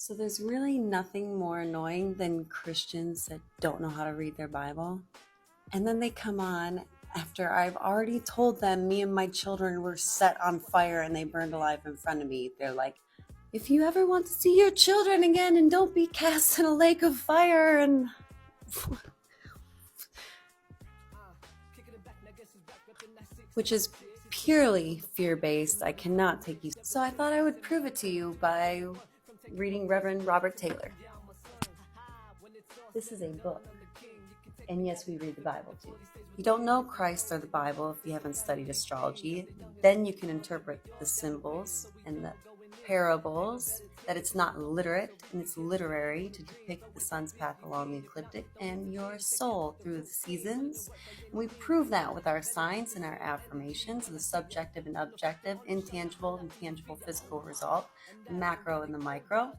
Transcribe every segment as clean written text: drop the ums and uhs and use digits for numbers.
So there's really nothing more annoying than Christians that don't know how to read their Bible. And then they come on after I've already told them me and my children were set on fire and they burned alive in front of me. They're like, if you ever want to see your children again and don't be cast in a lake of fire and... which is purely fear-based. I cannot take you. So I thought I would prove it to you by reading Reverend Robert Taylor. This is a book. And yes, we read the Bible too. You don't know Christ or the Bible if you haven't studied astrology. Then you can interpret the symbols and the parables, that it's not literate and it's literary to depict the sun's path along the ecliptic and your soul through the seasons. And we prove that with our signs and our affirmations, the subjective and objective, intangible and tangible physical result, the macro and the micro.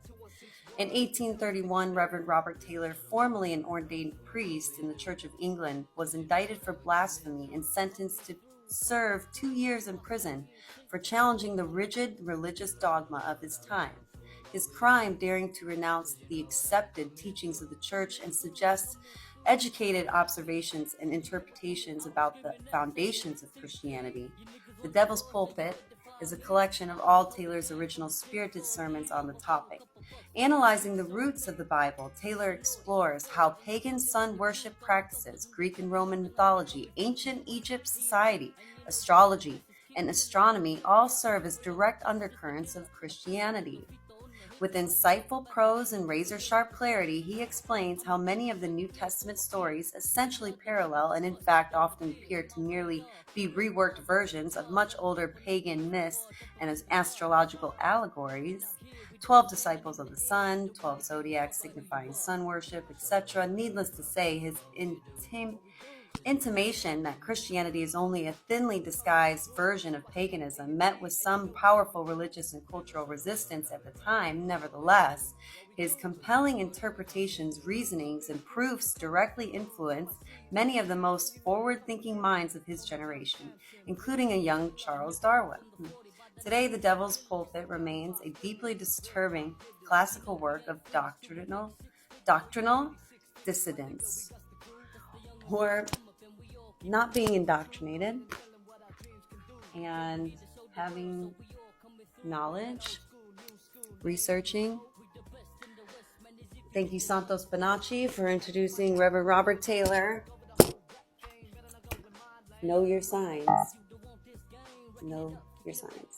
In 1831, Reverend Robert Taylor, formerly an ordained priest in the Church of England, was indicted for blasphemy and sentenced to serve 2 years in prison for challenging the rigid religious dogma of his time. His crime, daring to renounce the accepted teachings of the Church and suggest educated observations and interpretations about the foundations of Christianity. The Devil's Pulpit is a collection of all Taylor's original spirited sermons on the topic. Analyzing the roots of the Bible, Taylor explores how pagan sun worship practices, Greek and Roman mythology, ancient Egypt society, astrology, and astronomy all serve as direct undercurrents of Christianity. With insightful prose and razor-sharp clarity, he explains how many of the New Testament stories essentially parallel and in fact often appear to merely be reworked versions of much older pagan myths and as astrological allegories. 12 disciples of the sun, 12 zodiacs signifying sun worship, etc. Needless to say, his intimation that Christianity is only a thinly disguised version of paganism met with some powerful religious and cultural resistance at the time. Nevertheless, his compelling interpretations, reasonings, and proofs directly influenced many of the most forward-thinking minds of his generation, including a young Charles Darwin. Today, The Devil's Pulpit remains a deeply disturbing classical work of doctrinal dissidence, or not being indoctrinated and having knowledge, researching. Thank you, Santos Bonacci, for introducing Reverend Robert Taylor. Know your signs. Know your signs.